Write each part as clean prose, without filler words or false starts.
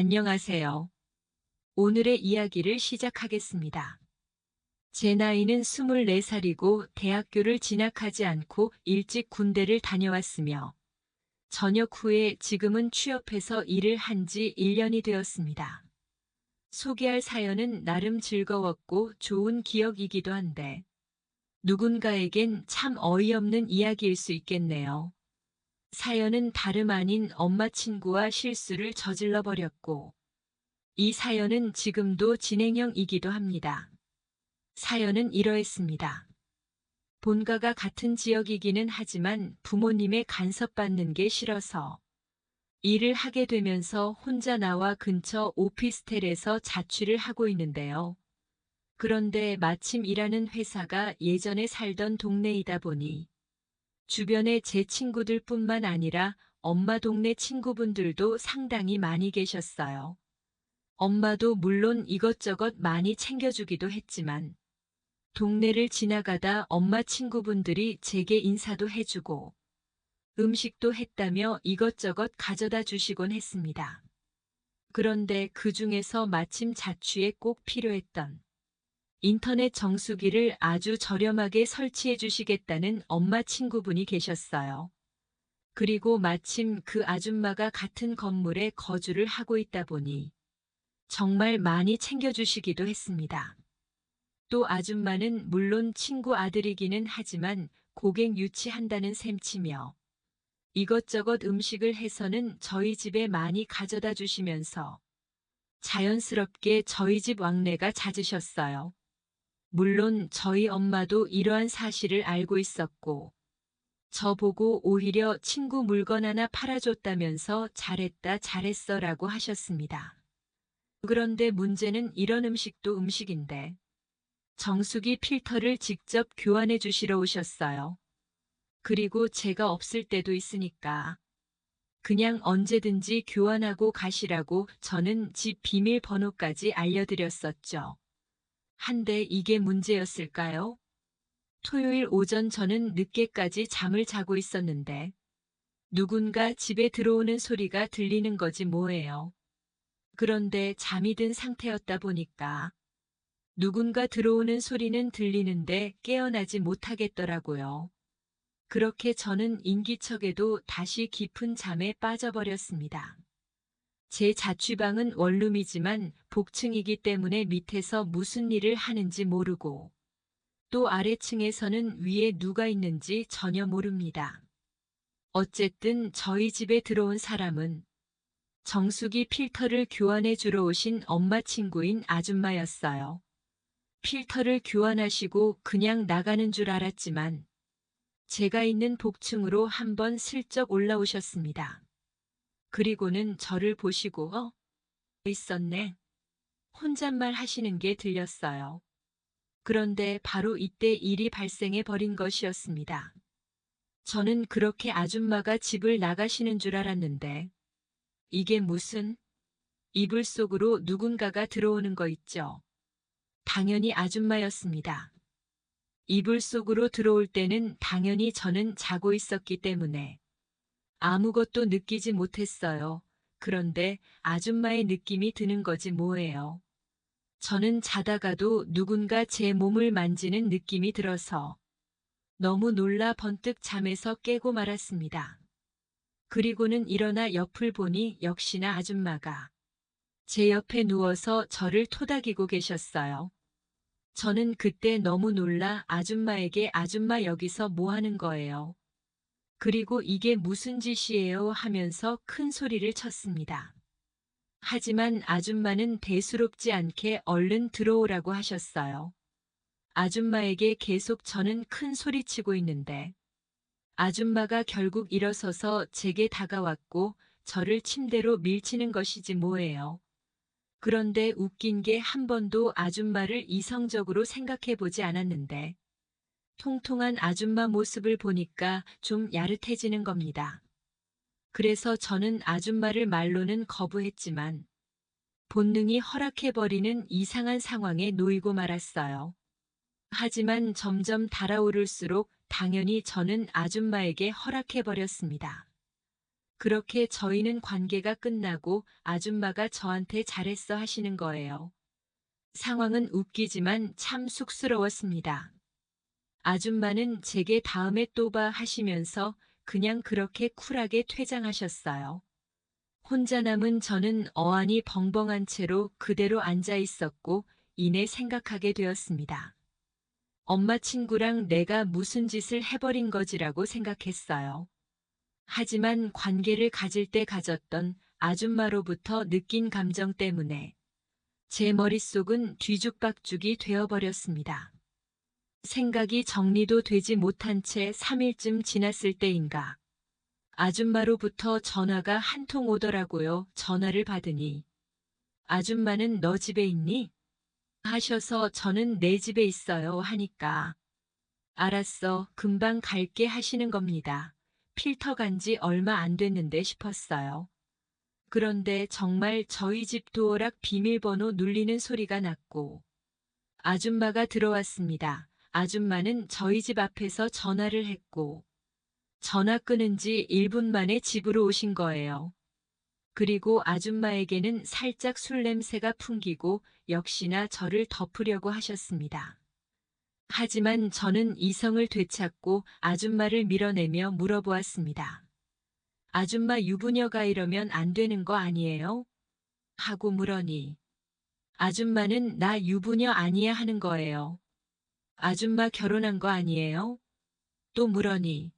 안녕하세요. 오늘의 이야기를 시작하겠습니다. 제 나이는 24살이고 대학교를 진학하지 않고 일찍 군대를 다녀왔으며 전역 후에 지금은 취업해서 일을 한 지 1년이 되었습니다. 소개할 사연은 나름 즐거웠고 좋은 기억이기도 한데 누군가에겐 참 어이없는 이야기일 수 있겠네요. 사연은 다름 아닌 엄마 친구와 실수를 저질러 버렸고 이 사연은 지금도 진행형이기도 합니다. 사연은 이러했습니다. 본가가 같은 지역이기는 하지만 부모님의 간섭받는 게 싫어서 일을 하게 되면서 혼자 나와 근처 오피스텔에서 자취를 하고 있는데요. 그런데 마침 일하는 회사가 예전에 살던 동네이다 보니 주변에 제 친구들뿐만 아니라 엄마 동네 친구분들도 상당히 많이 계셨어요. 엄마도 물론 이것저것 많이 챙겨주기도 했지만 동네를 지나가다 엄마 친구분들이 제게 인사도 해주고 음식도 했다며 이것저것 가져다 주시곤 했습니다. 그런데 그 중에서 마침 자취에 꼭 필요했던 인터넷 정수기를 아주 저렴하게 설치해 주시겠다는 엄마 친구분이 계셨어요. 그리고 마침 그 아줌마가 같은 건물에 거주를 하고 있다 보니 정말 많이 챙겨주시기도 했습니다. 또 아줌마는 물론 친구 아들이기는 하지만 고객 유치한다는 셈치며 이것저것 음식을 해서는 저희 집에 많이 가져다 주시면서 자연스럽게 저희 집 왕래가 잦으셨어요. 물론 저희 엄마도 이러한 사실을 알고 있었고 저보고 오히려 친구 물건 하나 팔아줬다면서 잘했다 잘했어라고 하셨습니다. 그런데 문제는 이런 음식도 음식인데 정수기 필터를 직접 교환해 주시러 오셨어요. 그리고 제가 없을 때도 있으니까 그냥 언제든지 교환하고 가시라고 저는 집 비밀번호까지 알려드렸었죠. 한데 이게 문제였을까요? 토요일 오전 저는 늦게까지 잠을 자고 있었는데 누군가 집에 들어오는 소리가 들리는 거지 뭐예요. 그런데 잠이 든 상태였다 보니까 누군가 들어오는 소리는 들리는데 깨어나지 못하겠더라고요. 그렇게 저는 인기척에도 다시 깊은 잠에 빠져버렸습니다. 제 자취방은 원룸이지만 복층이기 때문에 밑에서 무슨 일을 하는지 모르고 또 아래층에서는 위에 누가 있는지 전혀 모릅니다. 어쨌든 저희 집에 들어온 사람은 정수기 필터를 교환해 주러 오신 엄마 친구인 아줌마였어요. 필터를 교환하시고 그냥 나가는 줄 알았지만 제가 있는 복층으로 한번 슬쩍 올라오셨습니다. 그리고는 저를 보시고 있었네. 혼잣말 하시는 게 들렸어요. 그런데 바로 이때 일이 발생해 버린 것이었습니다. 저는 그렇게 아줌마가 집을 나가시는 줄 알았는데 이게 무슨 이불 속으로 누군가가 들어오는 거 있죠. 당연히 아줌마였습니다. 이불 속으로 들어올 때는 당연히 저는 자고 있었기 때문에 아무것도 느끼지 못했어요. 그런데 아줌마의 느낌이 드는 거지 뭐예요. 저는 자다가도 누군가 제 몸을 만지는 느낌이 들어서 너무 놀라 번뜩 잠에서 깨고 말았습니다. 그리고는 일어나 옆을 보니 역시나 아줌마가 제 옆에 누워서 저를 토닥이고 계셨어요. 저는 그때 너무 놀라 아줌마에게 아줌마 여기서 뭐 하는 거예요? 그리고 이게 무슨 짓이에요? 하면서 큰 소리를 쳤습니다. 하지만 아줌마는 대수롭지 않게 얼른 들어오라고 하셨어요. 아줌마에게 계속 저는 큰 소리치고 있는데 아줌마가 결국 일어서서 제게 다가왔고 저를 침대로 밀치는 것이지 뭐예요. 그런데 웃긴 게 한 번도 아줌마를 이성적으로 생각해 보지 않았는데 통통한 아줌마 모습을 보니까 좀 야릇해지는 겁니다. 그래서 저는 아줌마를 말로는 거부했지만 본능이 허락해버리는 이상한 상황에 놓이고 말았어요. 하지만 점점 달아오를수록 당연히 저는 아줌마에게 허락해버렸습니다. 그렇게 저희는 관계가 끝나고 아줌마가 저한테 잘했어 하시는 거예요. 상황은 웃기지만 참 쑥스러웠습니다. 아줌마는 제게 다음에 또 봐 하시면서 그냥 그렇게 쿨하게 퇴장하셨어요. 혼자 남은 저는 어안이 벙벙한 채로 그대로 앉아 있었고 이내 생각하게 되었습니다. 엄마 친구랑 내가 무슨 짓을 해버린 거지라고 생각했어요. 하지만 관계를 가질 때 가졌던 아줌마로부터 느낀 감정 때문에 제 머릿속은 뒤죽박죽이 되어버렸습니다. 생각이 정리도 되지 못한 채 3일쯤 지났을 때인가 아줌마로부터 전화가 한 통 오더라고요. 전화를 받으니 아줌마는 너 집에 있니? 하셔서 저는 내 집에 있어요 하니까 알았어 금방 갈게 하시는 겁니다. 필터 간지 얼마 안 됐는데 싶었어요. 그런데 정말 저희 집 도어락 비밀번호 눌리는 소리가 났고 아줌마가 들어왔습니다. 아줌마는 저희 집 앞에서 전화를 했고 전화 끊은 지 1분 만에 집으로 오신 거예요. 그리고 아줌마에게는 살짝 술 냄새가 풍기고 역시나 저를 덮으려고 하셨습니다. 하지만 저는 이성을 되찾고 아줌마를 밀어내며 물어보았습니다. 아줌마 유부녀가 이러면 안 되는 거 아니에요? 하고 물으니 아줌마는 나 유부녀 아니야 하는 거예요. 아줌마 결혼한 거 아니에요? 또 물으니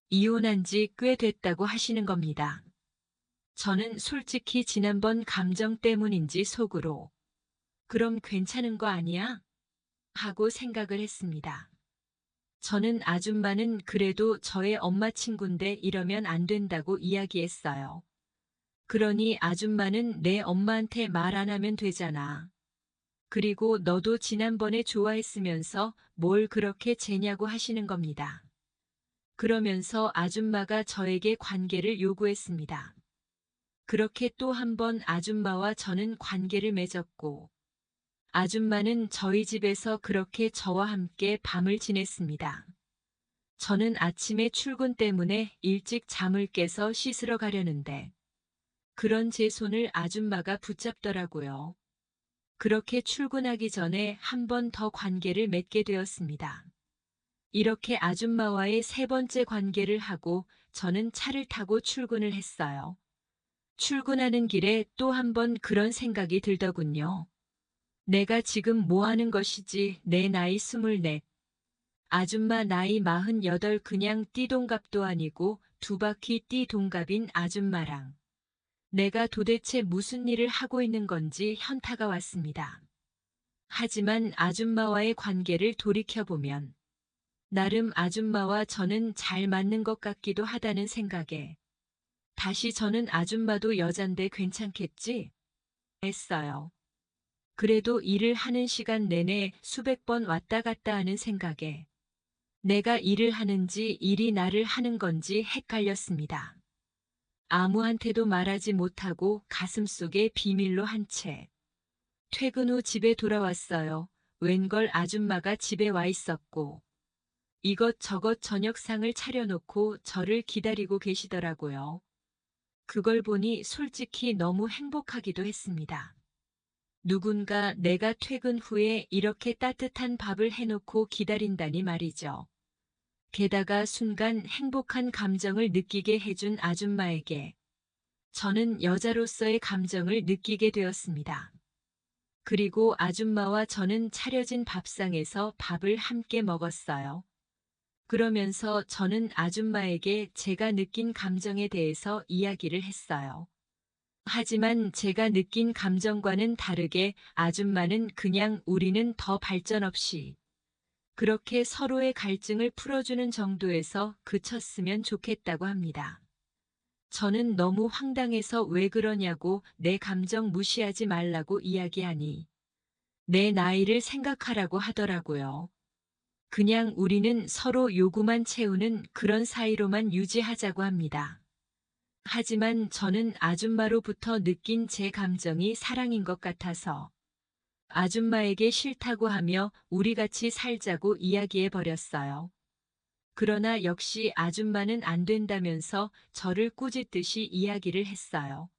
이혼한 지 꽤 됐다고 하시는 겁니다. 저는 솔직히 지난번 감정 때문인지 속으로 그럼 괜찮은 거 아니야? 하고 생각을 했습니다. 저는 아줌마는 그래도 저의 엄마 친구인데 이러면 안 된다고 이야기했어요. 그러니 아줌마는 내 엄마한테 말 안 하면 되잖아. 그리고 너도 지난번에 좋아했으면서 뭘 그렇게 재냐고 하시는 겁니다. 그러면서 아줌마가 저에게 관계를 요구했습니다. 그렇게 또 한 번 아줌마와 저는 관계를 맺었고 아줌마는 저희 집에서 그렇게 저와 함께 밤을 지냈습니다. 저는 아침에 출근 때문에 일찍 잠을 깨서 씻으러 가려는데 그런 제 손을 아줌마가 붙잡더라고요. 그렇게 출근하기 전에 한 번 더 관계를 맺게 되었습니다. 이렇게 아줌마와의 세 번째 관계를 하고 저는 차를 타고 출근을 했어요. 출근하는 길에 또 한 번 그런 생각이 들더군요. 내가 지금 뭐 하는 것이지 내 나이 24. 아줌마 나이 48 그냥 띠동갑도 아니고 두 바퀴 띠동갑인 아줌마랑 내가 도대체 무슨 일을 하고 있는 건지 현타가 왔습니다. 하지만 아줌마와의 관계를 돌이켜보면 나름 아줌마와 저는 잘 맞는 것 같기도 하다는 생각에 다시 저는 아줌마도 여잔데 괜찮겠지? 했어요. 그래도 일을 하는 시간 내내 수백 번 왔다 갔다 하는 생각에 내가 일을 하는지 일이 나를 하는 건지 헷갈렸습니다. 아무한테도 말하지 못하고 가슴속에 비밀로 한 채 퇴근 후 집에 돌아왔어요. 웬걸 아줌마가 집에 와 있었고 이것저것 저녁상을 차려놓고 저를 기다리고 계시더라고요. 그걸 보니 솔직히 너무 행복하기도 했습니다. 누군가 내가 퇴근 후에 이렇게 따뜻한 밥을 해놓고 기다린다니 말이죠. 게다가 순간 행복한 감정을 느끼게 해준 아줌마에게 저는 여자로서의 감정을 느끼게 되었습니다. 그리고 아줌마와 저는 차려진 밥상에서 밥을 함께 먹었어요. 그러면서 저는 아줌마에게 제가 느낀 감정에 대해서 이야기를 했어요. 하지만 제가 느낀 감정과는 다르게 아줌마는 그냥 우리는 더 발전 없이 그렇게 서로의 갈증을 풀어주는 정도에서 그쳤으면 좋겠다고 합니다. 저는 너무 황당해서 왜 그러냐고 내 감정 무시하지 말라고 이야기하니 내 나이를 생각하라고 하더라고요. 그냥 우리는 서로 요구만 채우는 그런 사이로만 유지하자고 합니다. 하지만 저는 아줌마로부터 느낀 제 감정이 사랑인 것 같아서 아줌마에게 싫다고 하며 우리 같이 살자고 이야기해 버렸어요. 그러나 역시 아줌마는 안 된다면서 저를 꾸짖듯이 이야기를 했어요.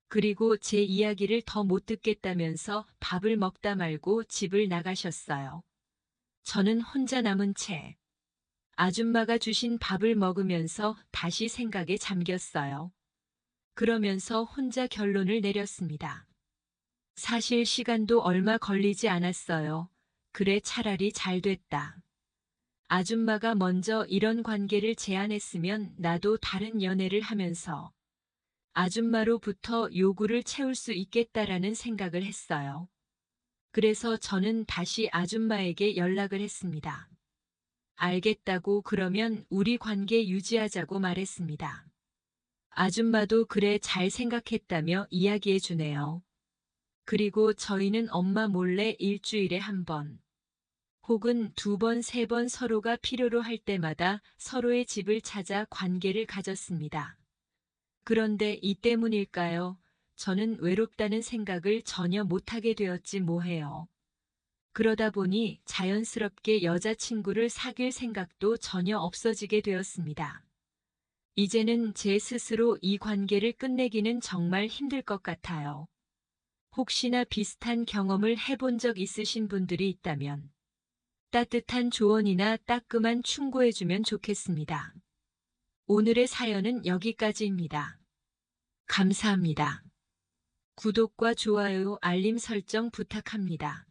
그리고 제 이야기를 더 못 듣겠다면서 밥을 먹다 말고 집을 나가셨어요. 저는 혼자 남은 채 아줌마가 주신 밥을 먹으면서 다시 생각에 잠겼어요. 그러면서 혼자 결론을 내렸습니다. 사실 시간도 얼마 걸리지 않았어요. 그래 차라리 잘 됐다. 아줌마가 먼저 이런 관계를 제안했으면 나도 다른 연애를 하면서 아줌마로부터 요구를 채울 수 있겠다라는 생각을 했어요. 그래서 저는 다시 아줌마에게 연락을 했습니다. 알겠다고 그러면 우리 관계 유지하자고 말했습니다. 아줌마도 그래 잘 생각했다며 이야기해 주네요. 그리고 저희는 엄마 몰래 일주일에 한 번, 혹은 두 번, 세 번 서로가 필요로 할 때마다 서로의 집을 찾아 관계를 가졌습니다. 그런데 이 때문일까요? 저는 외롭다는 생각을 전혀 못하게 되었지 뭐해요. 그러다 보니 자연스럽게 여자친구를 사귈 생각도 전혀 없어지게 되었습니다. 이제는 제 스스로 이 관계를 끝내기는 정말 힘들 것 같아요. 혹시나 비슷한 경험을 해본 적 있으신 분들이 있다면 따뜻한 조언이나 따끔한 충고해주면 좋겠습니다. 오늘의 사연은 여기까지입니다. 감사합니다. 구독과 좋아요, 알림 설정 부탁합니다.